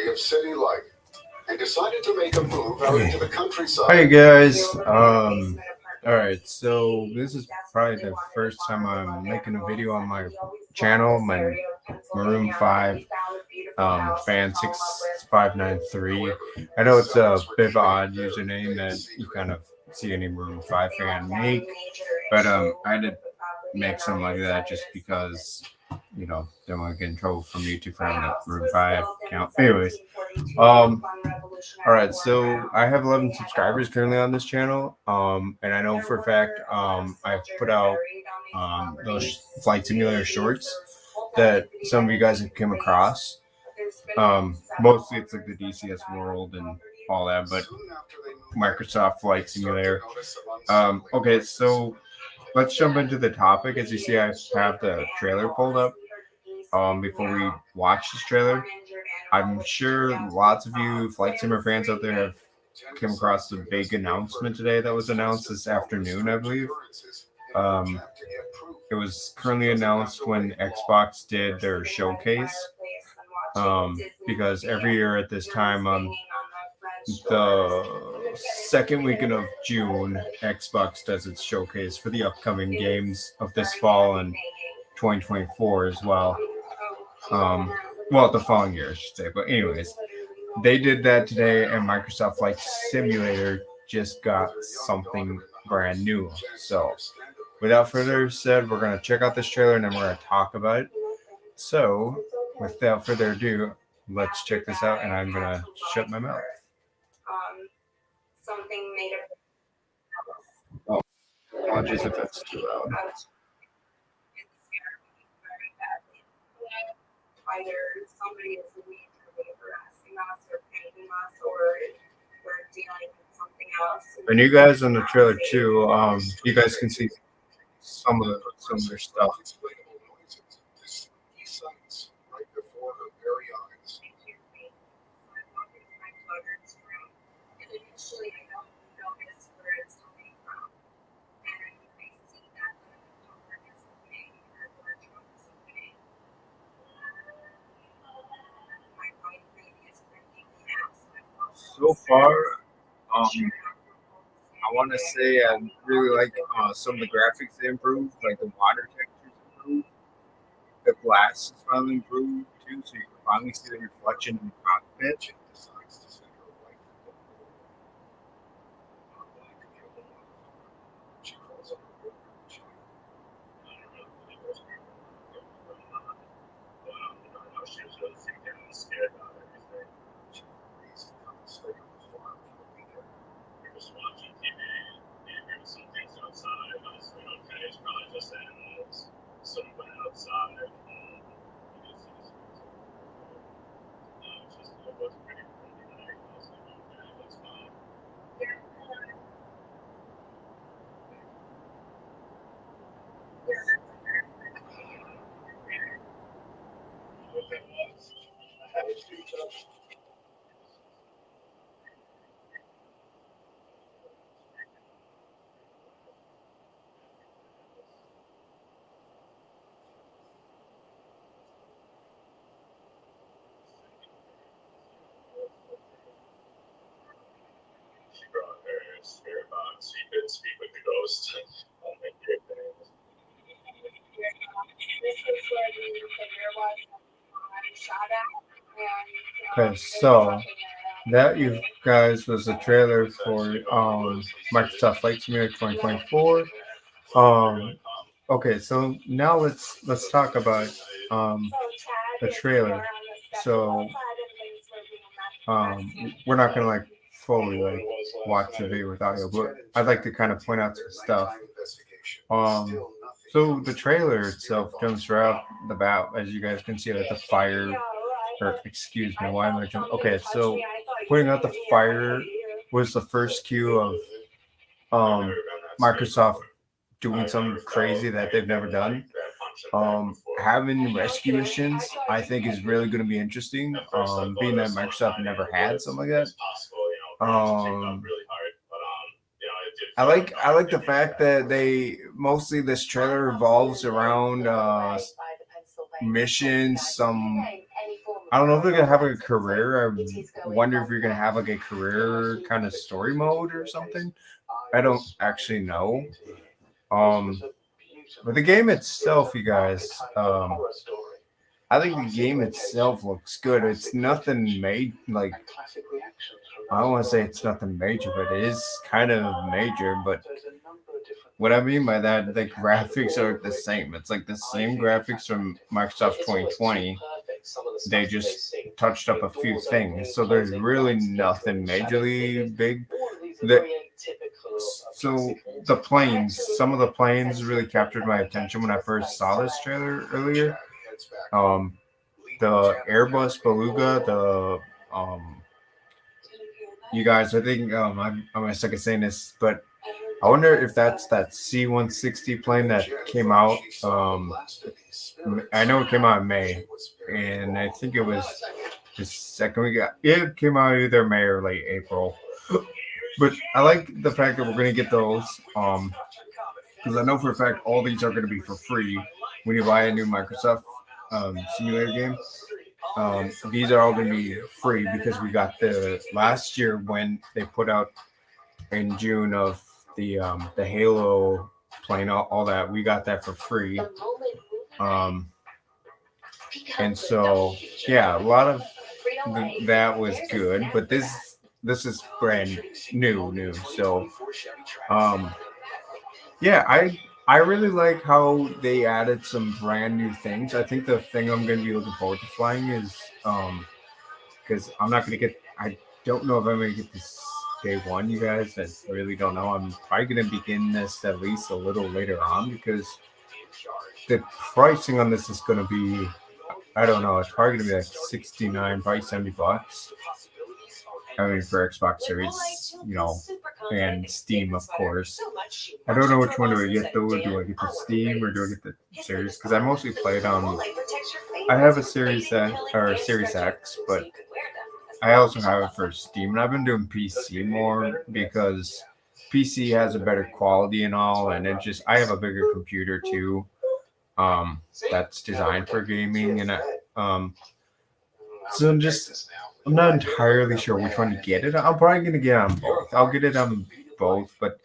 luxury of city life and decided to make a move out into the countryside. Hi guys. All right. So this is probably the first time I'm making a video on my channel, my Maroon 5 fan 6593. I know it's a bit of an odd username that you kind of see any Maroon 5 fan make, but I had to make something like that just because, you know, don't want to get in trouble from YouTube for having a Maroon 5 account. Anyways, all right, so I have 11 subscribers currently on this channel, and I know for a fact I've put out those flight simulator shorts that some of you guys have come across. Mostly it's like the DCS World and all that, but Microsoft Flight Simulator. Okay, so let's jump into the topic. As you see, I have the trailer pulled up. Before we watch this trailer, I'm sure lots of you Flight Simmer fans out there have come across the big announcement today that was announced this afternoon, I believe. It was currently announced when Xbox did their showcase. Because every year at this time, the second weekend of June, Xbox does its showcase for the upcoming games of this fall and 2024 as well. Well, the following year, I should say. But anyways, they did that today, and Microsoft Flight Simulator just got something brand new. So, without further said, we're going to check out this trailer, and then we're going to talk about it. So, without further ado, let's check this out, and I'm going to shut my mouth. Something made of. Oh, apologies if that's too loud. Either somebody is majorly harassing us or paying us, or we're dealing with something else. And you guys in the trailer too, you guys can see some of their stuff. Right before her very eyes. And initially, I don't notice where it's coming from, and I see that the door is opening, or the door is opening. My right leg is breaking out. So far, I want to say I really like some of the graphics they improved, like the water textures improved. The glass is finally improved too, so you can finally see the reflection in the cockpit. She brought her spirit box. She could speak with the ghost. Oh my goodness. This is where the figure was shot at. Okay, so that you guys was the trailer for Microsoft Flight Simulator 2024. Okay, so now let's talk about the trailer. So we're not gonna like fully like watch the video with audio, but I'd like to kind of point out some stuff. So the trailer itself jumps right off the bat, as you guys can see, like the fire, or excuse me, why am I jumping? Okay, so pointing out the fire was the first cue of Microsoft doing something crazy that they've never done. Having rescue missions, I think, is really going to be interesting. Being that Microsoft never had something like that. I like the fact that they mostly this trailer revolves around missions, some I don't know if they're gonna have a career. I wonder if you're gonna have like a career kind of story mode or something. I don't actually know. Um, but the game itself, you guys, I think the game itself looks good. It's nothing made like I don't want to say it's nothing major, but it is kind of major. But what I mean by that, the graphics are the same. It's like the same graphics from Microsoft 2020. They just touched up a few things, so there's really nothing majorly big. The, so the planes, some of the planes really captured my attention when I first saw this trailer earlier. Um, the Airbus Beluga, the you guys, I think I'm gonna suck at saying this, but I wonder if that's that C-160 plane that came out. I know it came out in May, and I think it was the second week. It came out either May or late April. But I like the fact that we're gonna get those, because I know for a fact all these are gonna be for free when you buy a new Microsoft simulator game. These are all going to be free because we got the last year when they put out in June of the Halo plane, all that we got that for free. And so yeah, a lot of that was good, but this is brand new. So yeah, I really like how they added some brand new things. I think the thing I'm going to be looking forward to flying is because I'm not going to get. I don't know if I'm going to get this day one, you guys. I really don't know. I'm probably going to begin this at least a little later on because the pricing on this is going to be. I don't know. It's probably going to be like 69, probably $70. I mean, for Xbox Series, and Steam, of course. I don't know which one do I get though. Do I get the Steam or do I get the Series? Because I mostly play it on. I have a Series X or a Series X, but I also have it for Steam, and I've been doing PC more because PC has a better quality and all, and it just I have a bigger computer too, that's designed for gaming, and so I'm not entirely sure which one to get it. I'm probably gonna get it on both. I'll get it on both, but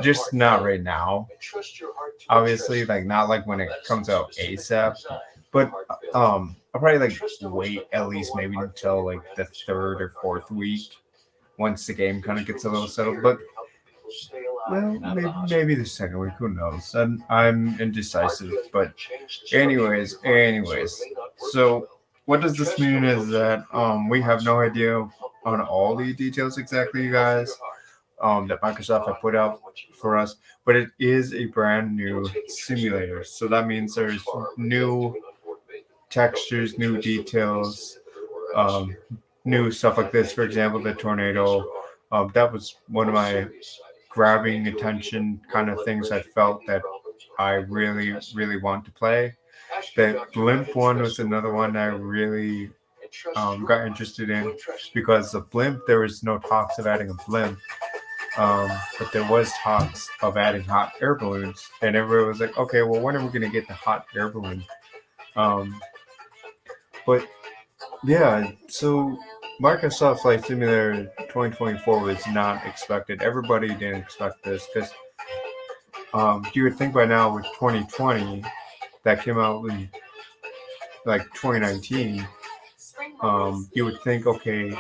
just not right now. Obviously, like not like when it comes out ASAP. But I'll probably like wait at least maybe until like the third or fourth week once the game kind of gets a little settled. But well, maybe the second week. Who knows? I'm indecisive. But anyways. So what does this mean is that we have no idea on all the details exactly, you guys. That Microsoft had put out for us, but it is a brand new simulator. So that means there's new textures, new details, new stuff like this. For example, the tornado. That was one of my grabbing attention kind of things I felt that I really, really want to play. The blimp one was another one I really got interested in because the blimp, there was no talks of adding a blimp. But there was talks of adding hot air balloons, and everybody was like, "Okay, well, when are we going to get the hot air balloon?" But yeah, so Microsoft Flight Simulator 2024 was not expected. Everybody didn't expect this because you would think by now with 2020 that came out in like 2019, you would think, okay,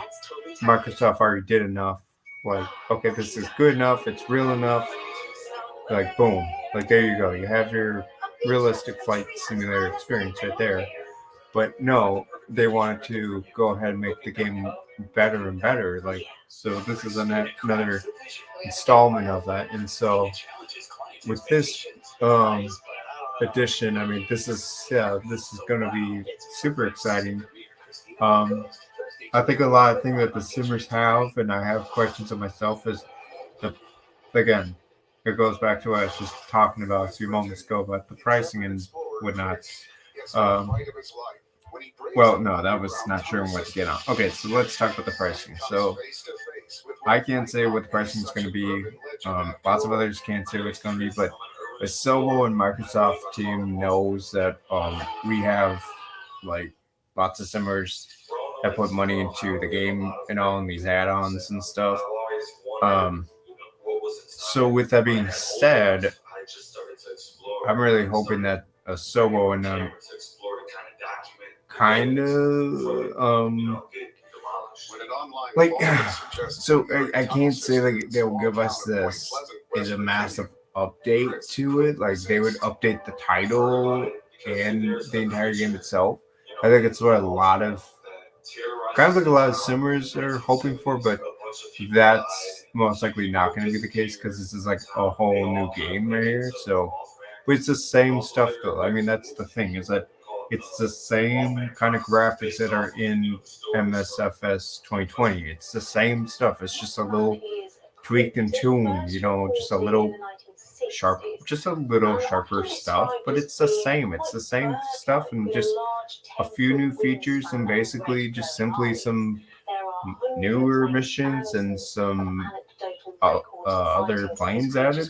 Microsoft already did enough. Like, okay, this is good enough. It's real enough. Like, boom. Like, there you go. You have your realistic flight simulator experience right there. But no, they wanted to go ahead and make the game better and better. Like, so this is another installment of that. And so with this edition, I mean, this is going to be super exciting. I think a lot of things that the simmers have, and I have questions of myself, is again, it goes back to what I was just talking about a few moments ago about the pricing and whatnot. Well, no, that was not sure what to get on. Okay, so let's talk about the pricing. So I can't say what the pricing is going to be. Lots of others can't say what it's going to be, but the Sobo and Microsoft team knows that we have like lots of simmers that put money into the game and all, and these add-ons and stuff. So with that being said, I'm really hoping that Asobo and them kind of like, so I can't say like they'll give us this is a massive update to it. Like they would update the title and the entire game itself. I think it's what a lot of kind of like a lot of simmers are hoping for, but that's most likely not going to be the case because this is like a whole new game right here. So, but it's the same stuff though. I mean, that's the thing is that it's the same kind of graphics that are in MSFS 2020. It's the same stuff. It's just a little tweaked and tuned, you know, just a little sharper stuff. But it's the same. It's the same stuff and just a few new features and basically just simply some newer missions and some other planes added.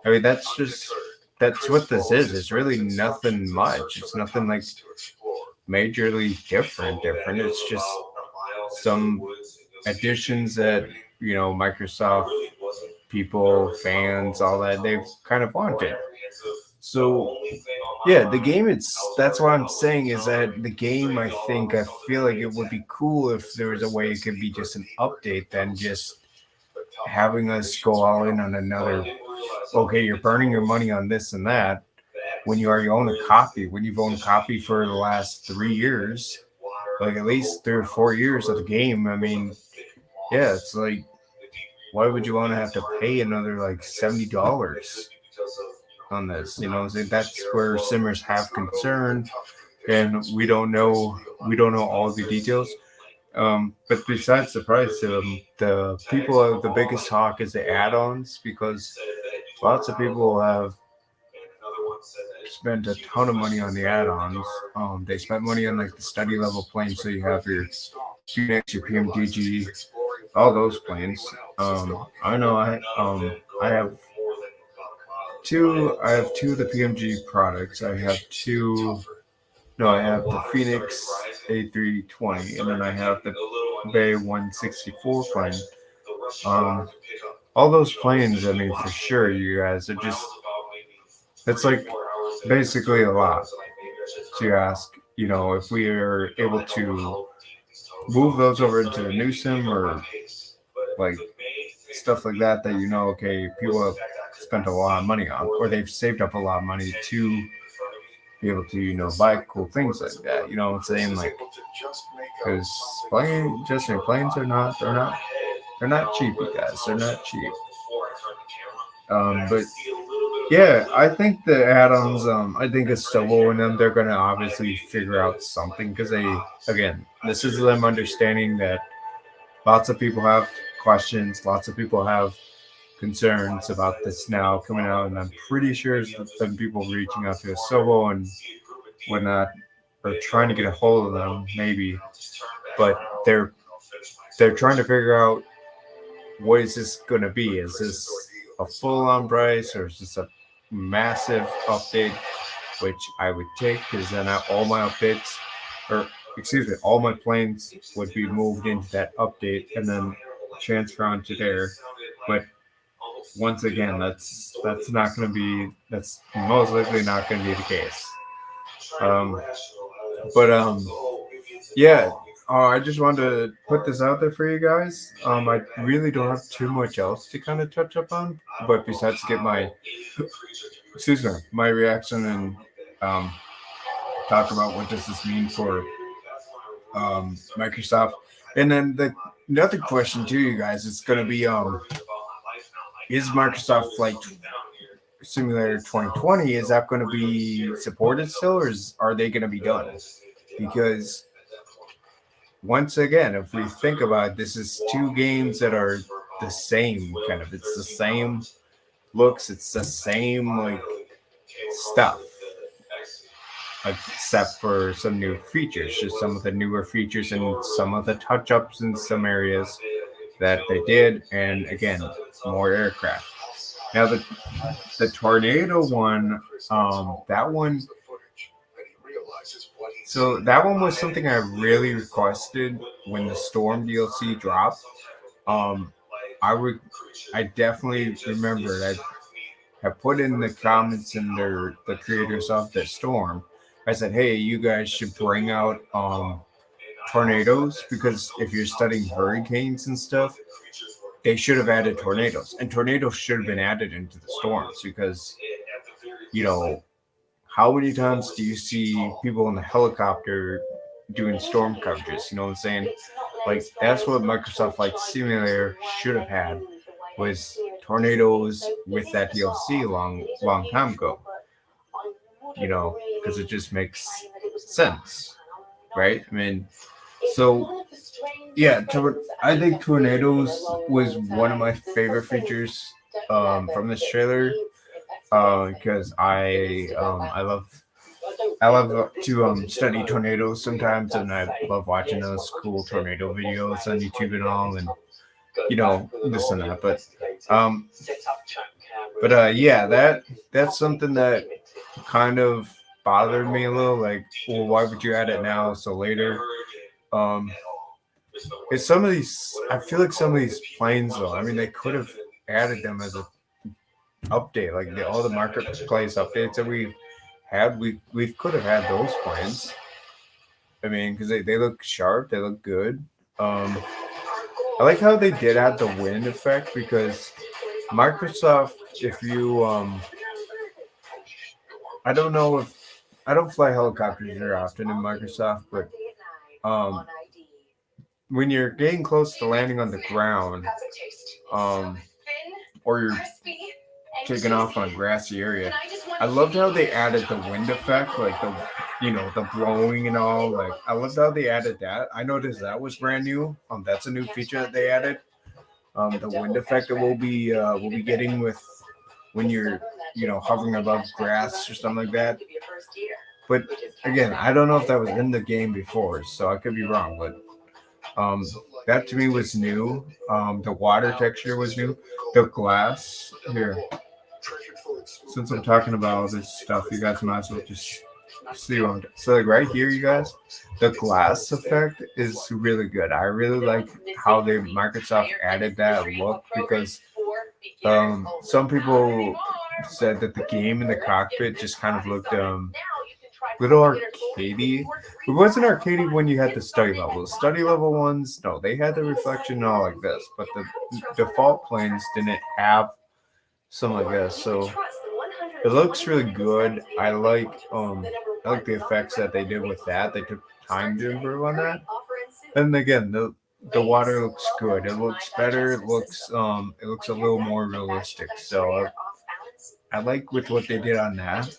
I mean, that's what this is. It's really nothing much. It's nothing like majorly different. It's just some additions that, you know, Microsoft people, fans, all that they've kind of wanted. So yeah, the game, that's what I'm saying is that the game, I feel like it would be cool if there was a way it could be just an update than just having us go all in on another, okay, you're burning your money on this and that when you already own a copy, when you've owned a copy for the last 3 years, like at least 3 or 4 years of the game. I mean, yeah, it's like, why would you want to have to pay another like $70 on this? You know, that's where simmers have concern, and we don't know all the details. But besides the price, the people have the biggest talk is the add-ons because lots of people have spent a ton of money on the add-ons. They spent money on like the study level planes, so you have your Phoenix, your PMDG, all those planes. I know I have two. I have two of the PMG products. I have two. No, I have the Phoenix A320, and then I have the Bay 164 plane. All those planes, I mean, for sure, you guys are just. It's like basically a lot to ask. You know, if we are able to move those over into the new sim or like stuff like that, you know, okay, people have spent a lot of money on, or they've saved up a lot of money to be able to, you know, buy cool things like that. You know what I'm saying? Like, because planes are not, they're not cheap, you guys. They're not cheap. But yeah, I think the add-ons, I think it's still in them. They're gonna obviously figure out something because again, this is them understanding that lots of people have questions, lots of people have concerns about this now coming out, and I'm pretty sure there's some people reaching out to Asobo and whatnot, or trying to get a hold of them, maybe, but they're trying to figure out what is this going to be? Is this a full-on price, or is this a massive update, which I would take, because then all my updates, or excuse me, all my planes would be moved into that update and then transfer onto there. But once again, that's not going to be, that's most likely not going to be the case. Yeah. I just wanted to put this out there for you guys. I really don't have too much else to kind of touch up on, but besides get my reaction and talk about what does this mean for Microsoft. And then another question to you guys is going to be is Microsoft Flight Simulator 2020, is that going to be supported still, or are they going to be done? Because once again, if we think about it, this is two games that are the same kind of. It's the same looks. It's the same like stuff, except for some new features. Just some of the newer features and some of the touch-ups in some areas that they did, and again, more aircraft. Now the Tornado one, that one, So that one was something I really requested when the Storm DLC dropped. Um, I definitely remembered. I have put in the comments and the creators of the Storm. I said, hey, you guys should bring out tornadoes, because if you're studying hurricanes and stuff, they should have added tornadoes, and tornadoes should have been added into the storms, because you know, how many times do you see people in the helicopter doing storm coverages? You know what I'm saying? Like, that's what Microsoft Flight Simulator should have had, was tornadoes with that DLC long time ago. You know, because it just makes sense, right? I mean, so yeah, I think tornadoes was one of my favorite features from this trailer, because I love to study tornadoes sometimes, and I love watching those cool tornado videos on YouTube and all, and this and that. Um, yeah, that's something that kind of bothered me a little. Like, well, why would you add it now so later? Um, it's some of these. I feel like some of these planes, though. I mean, they could have added them as a update, like all the marketplace updates that we've had. We could have had those planes. I mean, because they look sharp, they look good. I like how they did add the wind effect, because Microsoft, if you I don't know if I don't fly helicopters very often in Microsoft, but um, when you're getting close to landing on the ground, or you're taking off on a grassy area, I loved how they added the wind effect, like the blowing and all. Like, I loved how they added that. I noticed that was brand new. That's a new feature that they added. The wind effect that we'll be getting with when you're hovering above grass or something like that. But again, I don't know if that was in the game before, so I could be wrong. But that to me was new. The water texture was new. The glass here. Since I'm talking about all this stuff, you guys might as well just see what I'm doing. So, like, right here, you guys, the glass effect is really good. I really like how Microsoft added that look, because some people said that the game in the cockpit just kind of looked little arcadey. It wasn't arcadey when you had the study level. The study level ones, no, they had the reflection and all like this, but the default planes didn't have something like this. So it looks really good. I like the effects that they did with that. They took time to improve on that. And again, the water looks good. It looks better. It looks a little more realistic. So I like with what they did on that.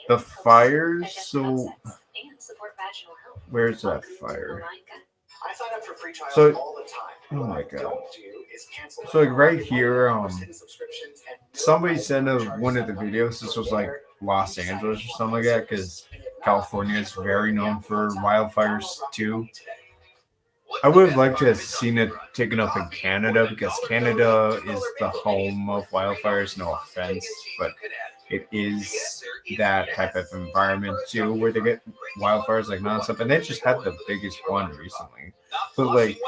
The fires. So where's that fire? So, oh my god. So, like, right here, somebody sent one of the videos. This was like Los Angeles or something like that, because California is very known for wildfires too. I would have liked to have seen it taken up in Canada, because Canada is the home of wildfires. No offense, but it is that type of environment too, where they get wildfires like nonstop, and they just had the biggest one recently. But like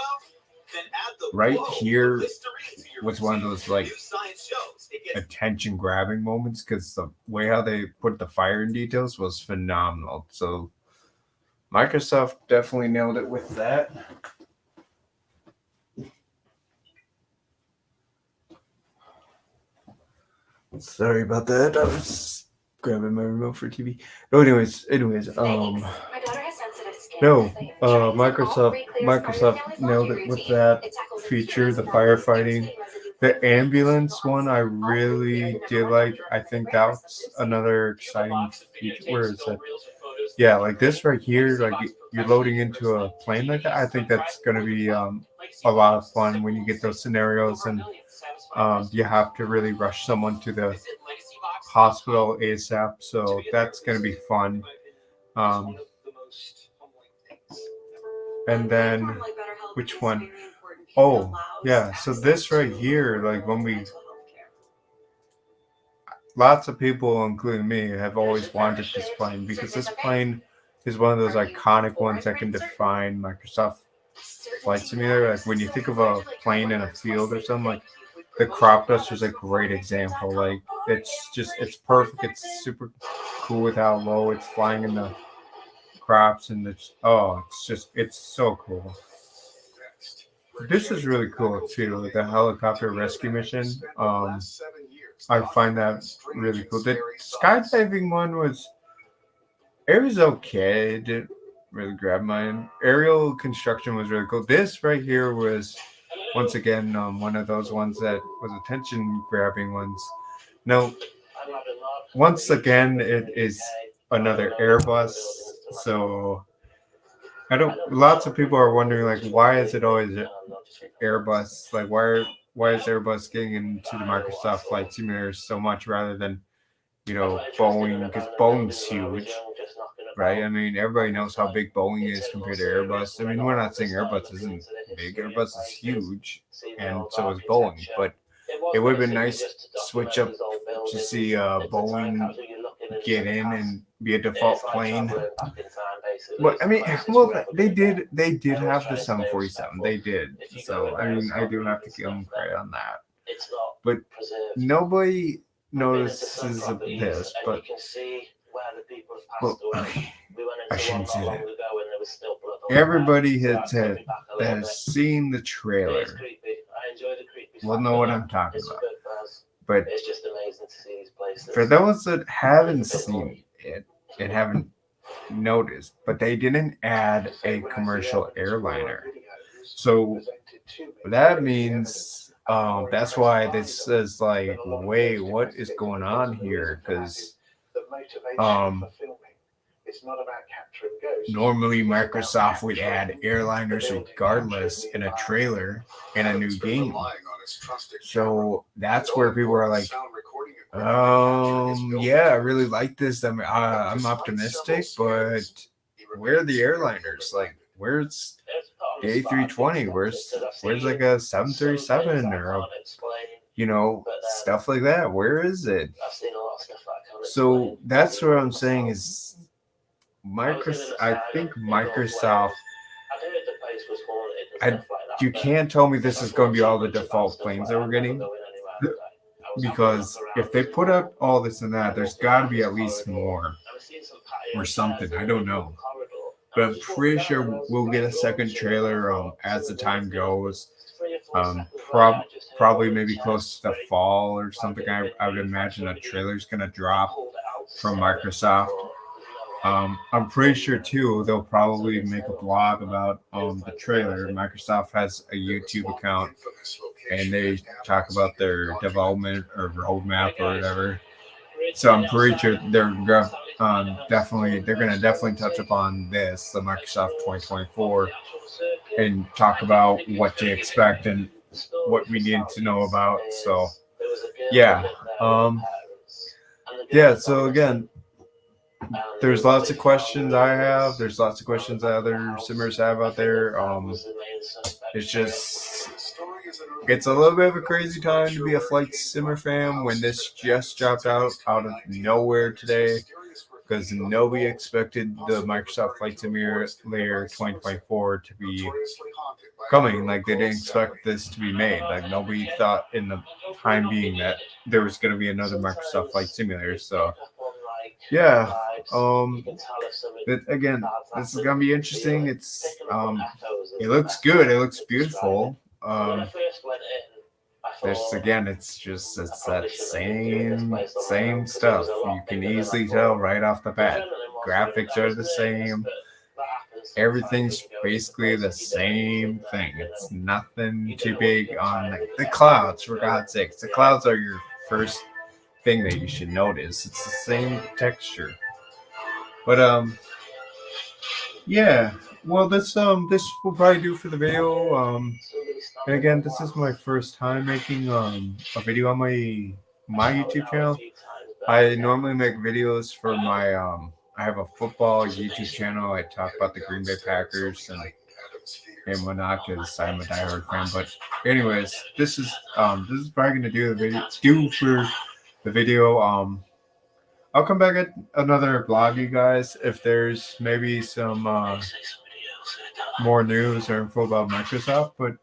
right here was one of those like attention grabbing moments, because the way how they put the fire in details was phenomenal. So Microsoft definitely nailed it with that. Sorry about that. I was grabbing my remote for TV. Oh, anyways, Microsoft nailed it with that feature, the firefighting. The ambulance one, I really did like. I think that's another exciting feature. Where is it? Yeah, like this right here, like you're loading into a plane like that. I think that's going to be a lot of fun when you get those scenarios, and you have to really rush someone to the hospital ASAP. So that's going to be fun. And then which one? Oh, yeah. So this right here, like lots of people, including me, have always wanted this plane, because this plane is one of those iconic ones that can define Microsoft Flight Simulator. Like when you think of a plane in a field or something, like the crop duster is a great example. Like it's perfect. It's super cool with how low it's flying in the crops, and it's so cool. This is really cool too. The helicopter rescue mission. I find that really cool. The skydiving one was okay. It didn't really grab mine. Aerial construction was really cool. This right here was once again one of those ones that was attention grabbing ones. Now, once again, it is another Airbus. So I don't. Lots of people are wondering like, why is it always Airbus? Like, why is Airbus getting into the Microsoft Flight Simulator so much rather than Boeing? Because Boeing's huge, right? I mean, everybody knows how big Boeing is compared to Airbus. I mean, we're not saying Airbus isn't big. Airbus is huge, and so is Boeing. But it would have been nice to switch up to see Boeing get in and be a default plane. But I mean, well, they did have the 747. They did. So I mean, I do have to give them credit on that. But nobody notices this. But well, okay, I shouldn't say that. Everybody that has seen the trailer will know what I'm talking about. But for those that haven't seen it and haven't noticed, but they didn't add a commercial airliner. So that means that's why this is like, wait, what is going on here? Because normally Microsoft would add airliners regardless in a trailer in a new game. So that's where people are like, yeah, I really like this. I'm optimistic, but where are the airliners? Like, where's the A320? Where's like a 737 or stuff like that? Where is it? So that's what I'm saying is Microsoft. I think Microsoft. You can't tell me this is going to be all the default planes that we're getting. Because if they put out all this and that, there's got to be at least more or something. I don't know, but I'm pretty sure we'll get a second trailer as the time goes. Probably maybe close to the fall or something. I would imagine a trailer's gonna drop from Microsoft. I'm pretty sure too they'll probably make a blog about the trailer. Microsoft has a YouTube account and they talk about their development or roadmap or whatever. So I'm pretty sure they're gonna definitely touch upon this, the Microsoft 2024, and talk about what to expect and what we need to know about. So yeah, So again, there's lots of questions I have. There's lots of questions that other simmers have out there. It's a little bit of a crazy time to be a Flight Simmer fan when this just dropped out of nowhere today, because nobody expected the Microsoft Flight Simulator 2024 to be coming. Like, they didn't expect this to be made. Like, nobody thought in the time being that there was going to be another Microsoft Flight Simulator. So yeah, again, this is gonna be interesting. It looks good. It looks beautiful. It's that same stuff. You can easily tell right off the bat. Graphics are the same. Everything's basically the same thing. It's nothing too big on the clouds. For God's sakes, the clouds are your first thing that you should notice. It's the same texture. But yeah. Well, this will probably do for the video. And again, this is my first time making a video on my YouTube channel. I normally make videos for my I have a football YouTube channel. I talk about the Green Bay Packers and whatnot because I'm a diehard fan. But anyways, this is probably gonna do for the video. I'll come back at another vlog, you guys, if there's maybe some more news or info about Microsoft. But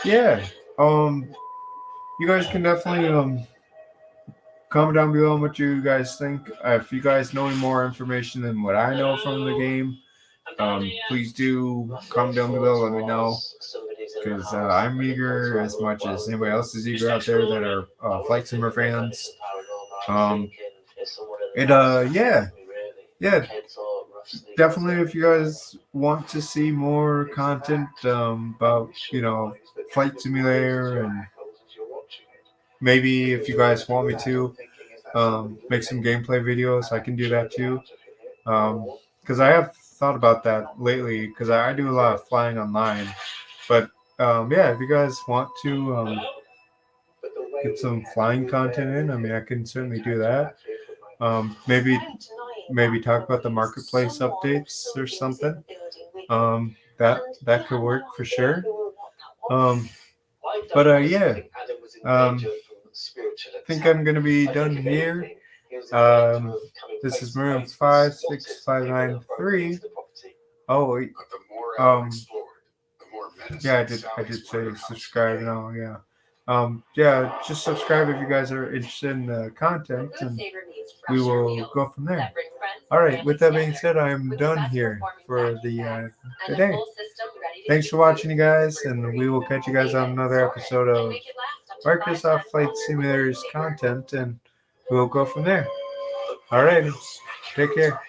yeah, you guys can definitely comment down below what you guys think. If you guys know any more information than what I know from the game, please do comment down below. Let me know, because I'm eager as much as anybody else is eager out there that are Flight Simmer fans. Yeah, definitely. If you guys want to see more content about Flight Simulator, and maybe if you guys want me to make some gameplay videos, I can do that too. Because I have thought about that lately, because I do a lot of flying online. But yeah, if you guys want to get some flying content in, I mean, I can certainly do that. Maybe talk about the marketplace updates or something. That could work for sure. Yeah. I think I'm gonna be done here. This is Maroon 56593. Oh wait. But the more I've explored, the more Yeah, menacing I did say Sally's subscribe now. Yeah. Yeah, just subscribe if you guys are interested in the content, and we will go from there. All right. With that being said, I'm done here for the day. Thanks for watching, you guys, and we will catch you guys on another episode of Microsoft Flight Simulator's content, and we'll go from there. All right. Take care.